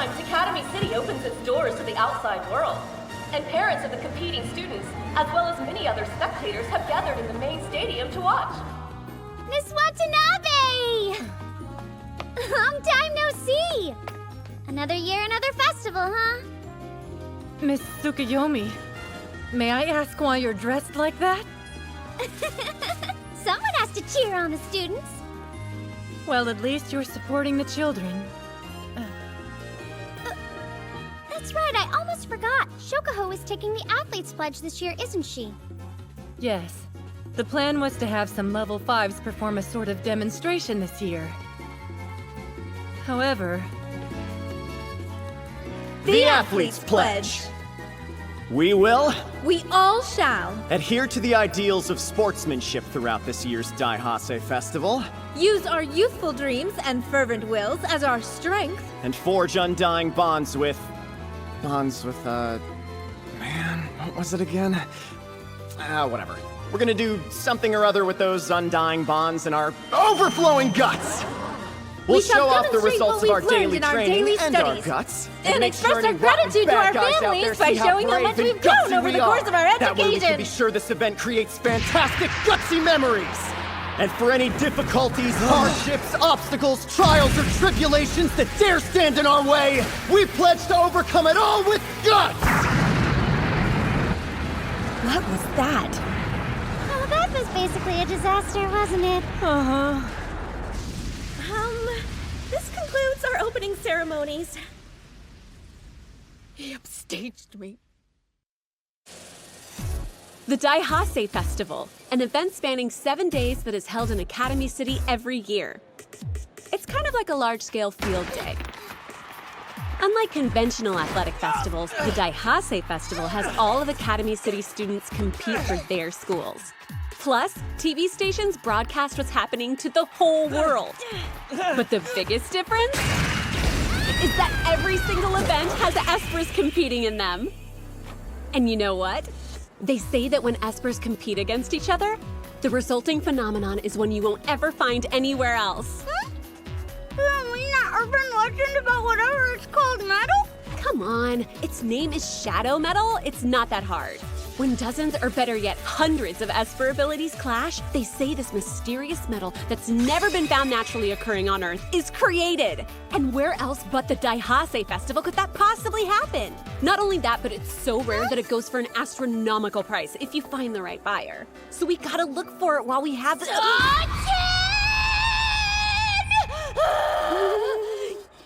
sometimes Academy City opens its doors to the outside world, and parents of the competing students, as well as many other spectators, have gathered in the main stadium to watch. Miss Watanabe! Long time no see! Another year, another festival, huh? Miss Tsukuyomi, may I ask why you're dressed like that? Someone has to cheer on the students. Well, at least you're supporting the children. That's right, I almost forgot. Shokuho is taking the Athletes Pledge this year, isn't she? Yes. The plan was to have some level 5s perform a sort of demonstration this year. However... The Athletes Pledge! We will We all shall adhere to the ideals of sportsmanship throughout this year's Daihase Festival, use our youthful dreams and fervent wills as our strength. and forge undying bonds with... Man, what was it again? Whatever. We're gonna do something or other with those undying bonds and our overflowing guts! We'll We shall show off the demonstrate results what of our we've learned daily in our training daily and our studies. guts. And make express sure any our gratitude to rotten our bad guys out families there by see how showing how brave much and we've grown gutsy over we the course are. of our That way we can education. be sure this event creates fantastic, gutsy memories. And for any difficulties, hardships, obstacles, trials, or tribulations that dare stand in our way, we pledge to overcome it all with guts! What was that? Oh, that was basically a disaster, wasn't it? Uh-huh. This concludes our opening ceremonies. He upstaged me. The Daihase Festival, an event spanning 7 days that is held in Academy City every year. It's kind of like a large-scale field day. Unlike conventional athletic festivals, the Daihase Festival has all of Academy City students compete for their schools. Plus, TV stations broadcast what's happening to the whole world. But the biggest difference is that every single event has Espers competing in them. And you know what? They say that when Espers compete against each other, the resulting phenomenon is one you won't ever find anywhere else. That urban legend about whatever it's called metal? Come on, its name is Shadow Metal. It's not that hard. When dozens, or better yet, hundreds of Esper abilities clash, they say this mysterious metal that's never been found naturally occurring on Earth is created. And where else but the Daihase Festival could that possibly happen? Not only that, but it's so rare that it goes for an astronomical price if you find the right buyer. So we gotta look for it while we have the...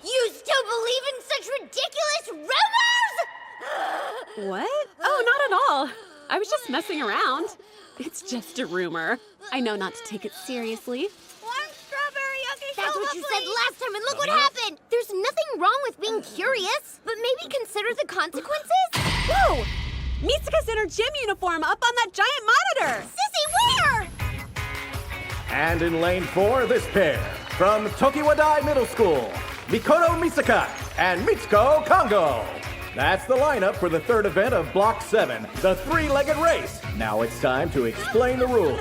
You still believe in such ridiculous rumors? What? Oh, not at all. I was just messing around. It's just a rumor. I know not to take it seriously. One strawberry yucky That's what you said last time, and look what happened! There's nothing wrong with being curious, but maybe consider the consequences? Whoa! Mitsuka's in her gym uniform up on that giant monitor! Sissy, where? And in lane 4, this pair. From Tokiwadai Middle School, Mikoto Mitsuka and Mitsuko Kongo. That's the lineup for the third event of Block 7, the three-legged race. Now it's time to explain the rules.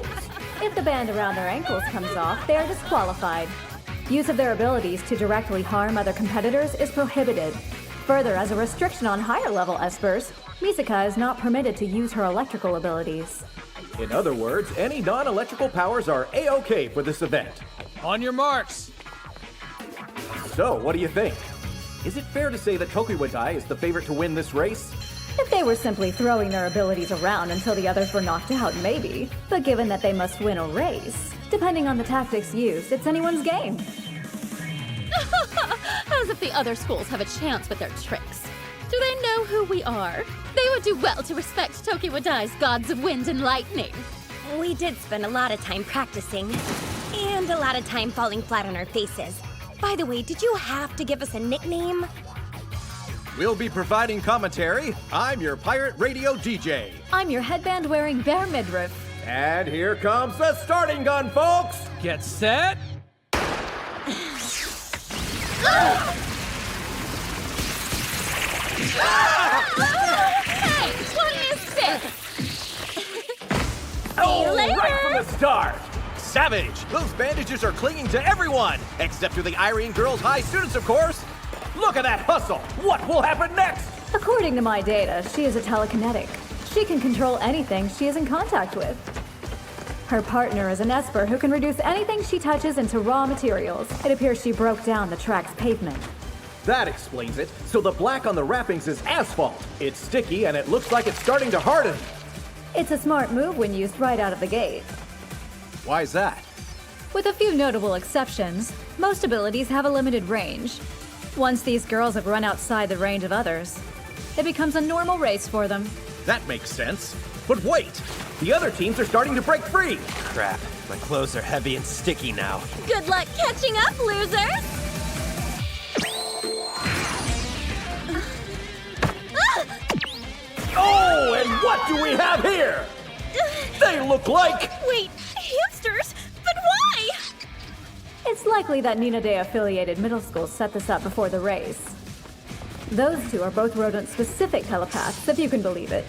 If the band around their ankles comes off, they are disqualified. Use of their abilities to directly harm other competitors is prohibited. Further, as a restriction on higher-level Espers, Mitsuka is not permitted to use her electrical abilities. In other words, any non-electrical powers are A-OK for this event. On your marks. So, what do you think? Is it fair to say that Tokiwadai is the favorite to win this race? If they were simply throwing their abilities around until the others were knocked out, maybe. But given that they must win a race, depending on the tactics used, it's anyone's game. As if the other schools have a chance with their tricks. Do they know who we are? They would do well to respect Tokiwadai's gods of wind and lightning. We did spend a lot of time practicing, and a lot of time falling flat on our faces. By the way, did you have to give us a nickname? We'll be providing commentary. I'm your pirate radio DJ. I'm your headband-wearing bear midriff. And here comes the starting gun, folks! Get set. Hey, what is this? Right from the start! Savage! Those bandages are clinging to everyone, except to the Irene Girls High students, of course. Look at that hustle! What will happen next? According to my data, she is a telekinetic. She can control anything she is in contact with. Her partner is an Esper who can reduce anything she touches into raw materials. It appears she broke down the track's pavement. That explains it. So the black on the wrappings is asphalt. It's sticky and it looks like it's starting to harden. It's a smart move when used right out of the gate. Why's that? With a few notable exceptions, most abilities have a limited range. Once these girls have run outside the range of others, it becomes a normal race for them. That makes sense. But wait! The other teams are starting to break free! Crap, my clothes are heavy and sticky now. Good luck catching up, losers! Oh, and what do we have here? They look like... Wait, hamsters? But why? It's likely that Nina Day-affiliated middle schools set this up before the race. Those two are both rodent-specific telepaths, if you can believe it.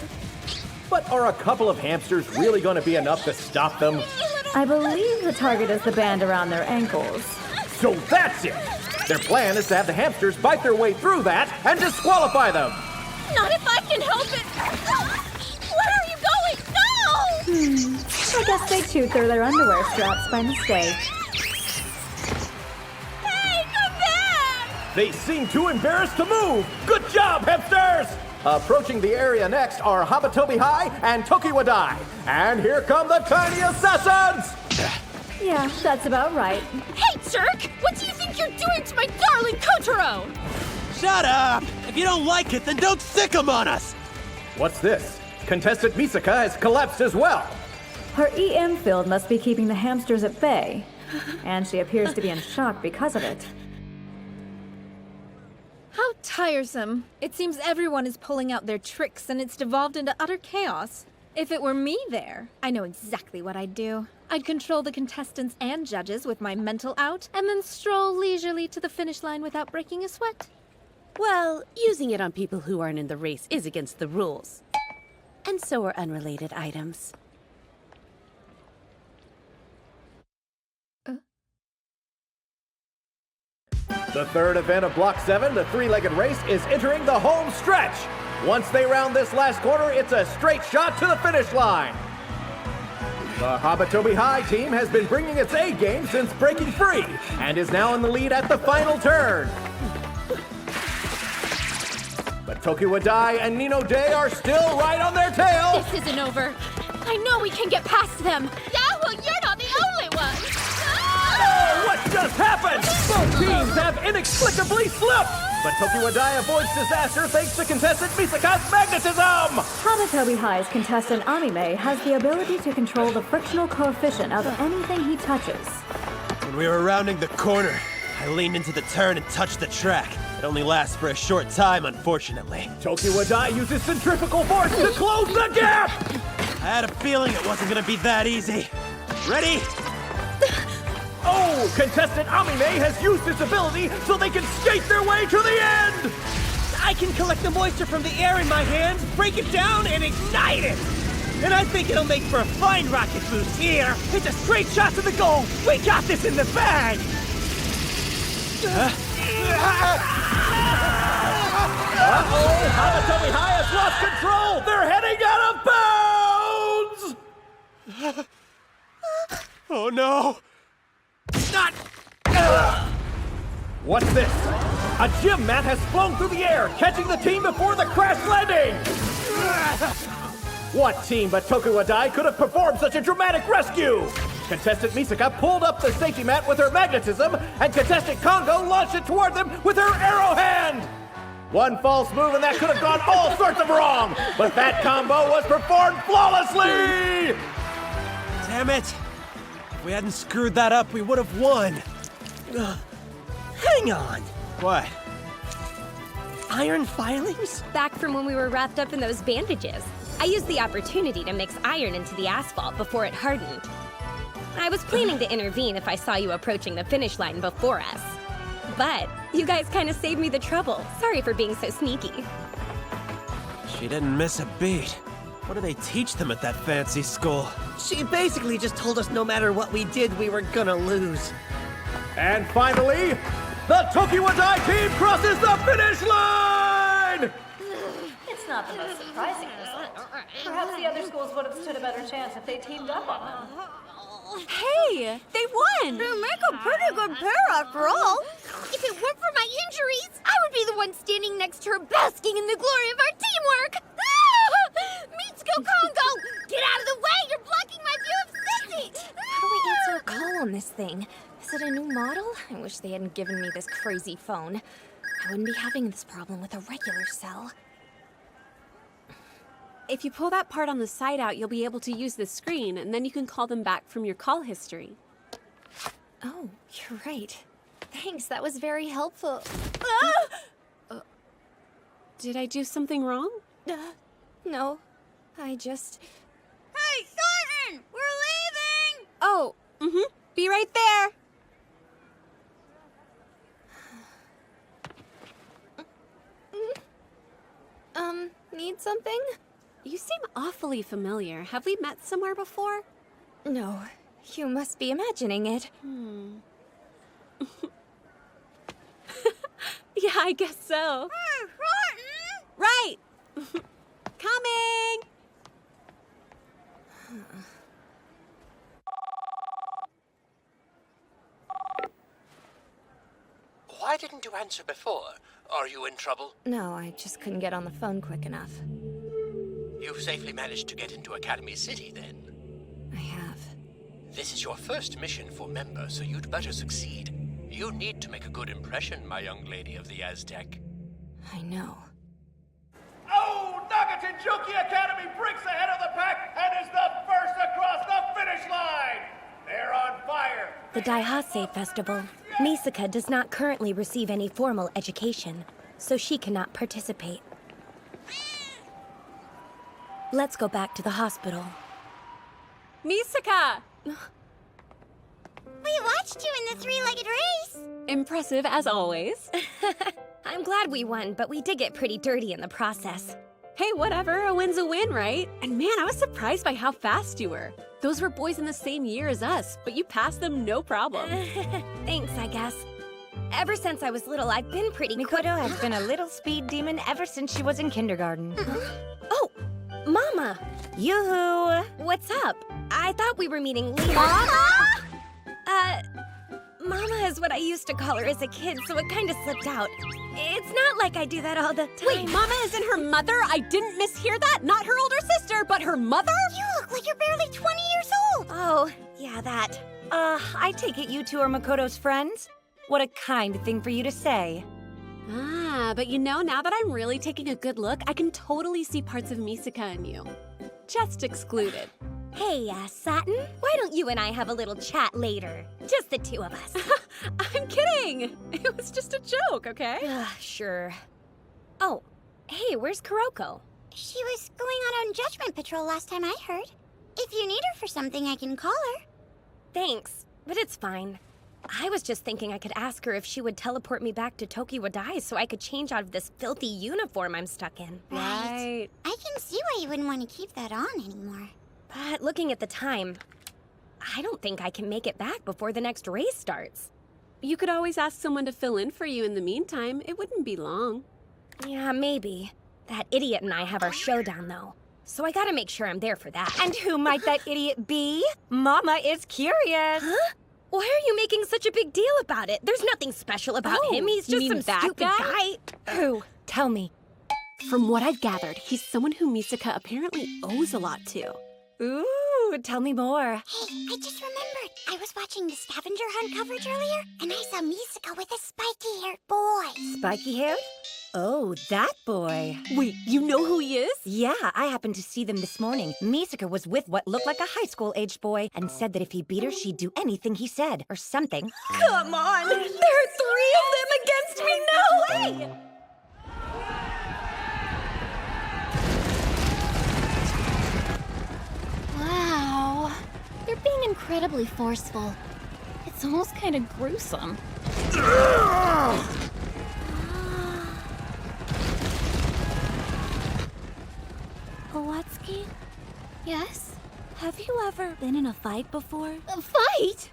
But are a couple of hamsters really going to be enough to stop them? I believe the target is the band around their ankles. So that's it! Their plan is to have the hamsters bite their way through that and disqualify them! Not if I can help it! Where are you going? No! I guess they chewed through their underwear straps by mistake. Hey, come back! They seem too embarrassed to move! Good job, hamsters! Approaching the area next are Habatobi High and Tokiwadai. And here come the tiny assassins! Yeah, that's about right. Hey, jerk! What do you think you're doing to my darling Kotaro? Shut up! If you don't like it, then don't stick 'em on us! What's this? Contestant Misaka has collapsed as well. Her EM field must be keeping the hamsters at bay, and she appears to be in shock because of it. How tiresome. It seems everyone is pulling out their tricks and it's devolved into utter chaos. If it were me there, I know exactly what I'd do. I'd control the contestants and judges with my mental out, and then stroll leisurely to the finish line without breaking a sweat. Well, using it on people who aren't in the race is against the rules. And so are unrelated items. The third event of Block 7, the three-legged race, is entering the home stretch. Once they round this last corner, it's a straight shot to the finish line. The Habatobi High team has been bringing its A game since breaking free, and is now in the lead at the final turn. But Tokiwadai and Nino Day are still right on their tail. This isn't over. I know we can get past them. Yeah, well, you're not the only one. Oh, what just happened? Both teams have inexplicably slipped. But Tokiwadai avoids disaster thanks to contestant Misaka's magnetism. Habatobi High's contestant Amime has the ability to control the frictional coefficient of anything he touches. When we were rounding the corner, I leaned into the turn and touched the track. It only lasts for a short time, unfortunately. Tokiwadai uses centrifugal force to close the gap! I had a feeling it wasn't gonna be that easy. Ready? Oh, contestant Amime has used his ability so they can skate their way to the end! I can collect the moisture from the air in my hands, break it down, and ignite it! And I think it'll make for a fine rocket boost here! It's a straight shot to the goal! We got this in the bag! Uh-oh! Habatobi High has lost control! They're heading out of bounds! Oh no! Not! What's this? A gym mat has flown through the air, catching the team before the crash landing! What team but Tokiwadai could have performed such a dramatic rescue? Contestant Misaka pulled up the safety mat with her magnetism, and contestant Kongo launched it toward them with her arrow hand! One false move and that could have gone all sorts of wrong, but that combo was performed flawlessly! Damn it! If we hadn't screwed that up, we would have won. Hang on! What? Iron filings? Back from when we were wrapped up in those bandages. I used the opportunity to mix iron into the asphalt before it hardened. I was planning to intervene if I saw you approaching the finish line before us. But you guys kind of saved me the trouble. Sorry for being so sneaky. She didn't miss a beat. What do they teach them at that fancy school? She basically just told us no matter what we did, we were gonna lose. And finally, The Tokiwadai team crosses the finish line! It's not the most surprising result. Perhaps the other schools would have stood a better chance if they teamed up on them. Hey, they won! They make a pretty good pair after all. If it weren't for my injuries, I would be the one standing next to her basking in the glory of our teamwork. Mitsuko Kongo, get out of the way! You're blocking my view of Sissy! How do we answer a call on this thing? Is it a new model? I wish they hadn't given me this crazy phone. I wouldn't be having this problem with a regular cell. If you pull that part on the side out, you'll be able to use this screen, and then you can call them back from your call history. Oh, you're right. Thanks, that was very helpful. Did I do something wrong? No, I just... Hey, Thornton! We're leaving! Oh, be right there. Need something? You seem awfully familiar. Have we met somewhere before? No, you must be imagining it. Yeah, I guess so. Hey, Thornton! Right! Coming! Why didn't you answer before? Are you in trouble? No, I just couldn't get on the phone quick enough. You've safely managed to get into Academy City, then? I have. This is your first mission for Member, so you'd better succeed. You need to make a good impression, my young lady of the Aztec. I know. Oh, Nagatinjuki Academy breaks ahead of the pack and is the first across the finish line! They're on fire! The Daihase Festival. Misaka does not currently receive any formal education, so she cannot participate. Let's go back to the hospital. Misaka! We watched you in the three-legged race! Impressive as always. I'm glad we won, but we did get pretty dirty in the process. Hey, whatever, a win's a win, right? And man, I was surprised by how fast you were. Those were boys in the same year as us, but you passed them no problem. Thanks, I guess. Ever since I was little, I've been pretty Mikoto has been a little speed demon ever since she was in kindergarten. Oh, Mama! Yoo-hoo! What's up? I thought we were meeting later. Mama is what I used to call her as a kid, so it kind of slipped out. It's not like I do that all the time. Wait, Mama isn't her mother? I didn't mishear that? Not her older sister, but her mother? You look like you're barely 20 years old! Oh, yeah, that. I take it you two are Makoto's friends? What a kind thing for you to say. Ah, but you know, now that I'm really taking a good look, I can totally see parts of Misaka in you. Just excluded. Hey, Satin, why don't you and I have a little chat later? Just the two of us. I'm kidding! It was just a joke, okay? Sure. Oh, hey, where's Kuroko? She was going out on judgment patrol last time I heard. If you need her for something, I can call her. Thanks, but it's fine. I was just thinking I could ask her if she would teleport me back to Tokiwadai so I could change out of this filthy uniform I'm stuck in. Right. I can see why you wouldn't want to keep that on anymore. But looking at the time, I don't think I can make it back before the next race starts. You could always ask someone to fill in for you in the meantime. It wouldn't be long. Yeah, maybe. That idiot and I have our showdown, though. So I gotta make sure I'm there for that. And who might that idiot be? Mama is curious. Huh? Why are you making such a big deal about it? There's nothing special about him. He's just some stupid guy. Who? Tell me. From what I've gathered, he's someone who Misaka apparently owes a lot to. Ooh, tell me more. Hey, I just remembered. I was watching the scavenger hunt coverage earlier, and I saw Misaka with a spiky-haired boy. Spiky hair? Oh, that boy. Wait, you know who he is? Yeah, I happened to see them this morning. Misaka was with what looked like a high school-aged boy and said that if he beat her, she'd do anything he said, or something. Come on! There are 3 of them against me! No way! Wow. They're being incredibly forceful. It's almost kind of gruesome. Pulatsky? Yes? Have you ever been in a fight before? A fight?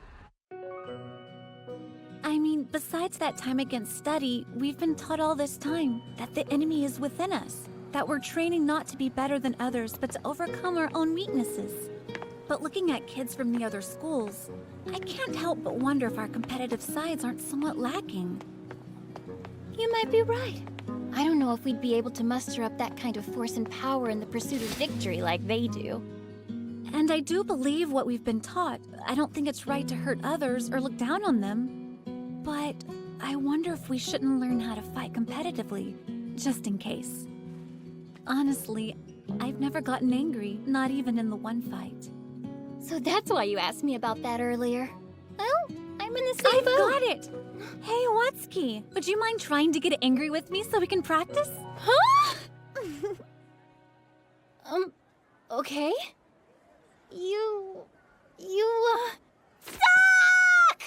I mean, mean, besides that time against study, we've been taught all this time that the enemy is within us, that we're training not to be better than others, but to overcome our own weaknesses. But looking at kids from the other schools, I can't help but wonder if our competitive sides aren't somewhat lacking. You might be right. I don't know if we'd be able to muster up that kind of force and power in the pursuit of victory like they do. And I do believe what we've been taught. I don't think it's right to hurt others or look down on them. But I wonder if we shouldn't learn how to fight competitively, just in case. Honestly, I've never gotten angry, not even in the one fight. So that's why you asked me about that earlier. Well, I'm in the same boat. I've got it! Hey, Watsky, would you mind trying to get angry with me so we can practice? Huh? Okay. Suck!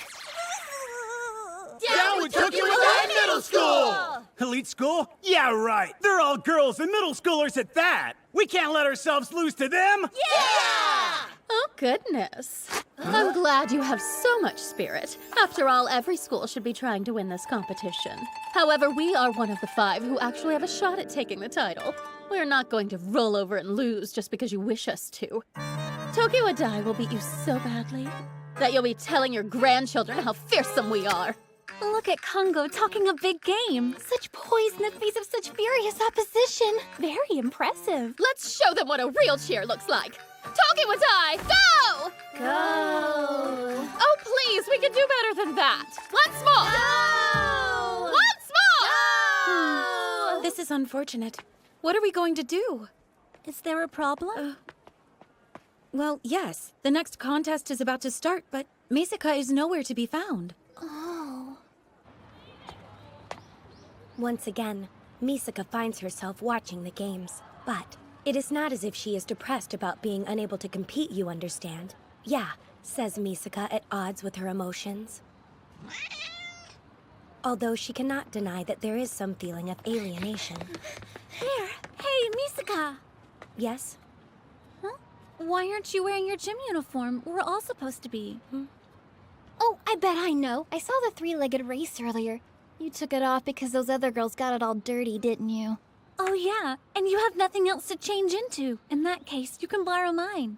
Down with Tokyo Middle School! Elite school? Yeah, right. They're all girls and middle schoolers at that. We can't let ourselves lose to them. Yeah! Oh, goodness. I'm glad you have so much spirit. After all, every school should be trying to win this competition. However, we are one of the 5 who actually have a shot at taking the title. We're not going to roll over and lose just because you wish us to. Tokyo Adai will beat you so badly that you'll be telling your grandchildren how fearsome we are. Look at Kongo talking a big game. Such poise in the face of such furious opposition. Very impressive. Let's show them what a real cheer looks like. Tokyo Adai, go! Go! Oh, please, we can do better than that. Once more! Go! Once more! Go! This is unfortunate. What are we going to do? Is there a problem? Well, yes. The next contest is about to start, but Misaka is nowhere to be found. Oh. Once again, Misaka finds herself watching the games. But it is not as if she is depressed about being unable to compete, you understand. Yeah, says Misaka at odds with her emotions. Although she cannot deny that there is some feeling of alienation. There! Hey, Misaka! Yes? Huh? Why aren't you wearing your gym uniform? We're all supposed to be. Oh, I bet I know. I saw the 3-legged race earlier. You took it off because those other girls got it all dirty, didn't you? Oh yeah, and you have nothing else to change into. In that case, you can borrow mine.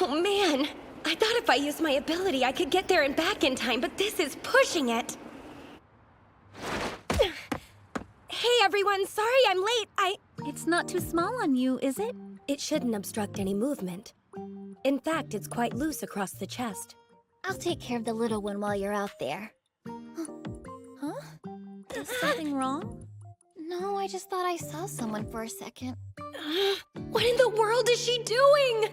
Oh man! I thought if I used my ability I could get there and back in time, but this is pushing it! Hey everyone, sorry I'm late. It's not too small on you, is it? It shouldn't obstruct any movement. In fact, it's quite loose across the chest. I'll take care of the little one while you're out there. Huh? Is something wrong? No, I just thought I saw someone for a second. What in the world is she doing?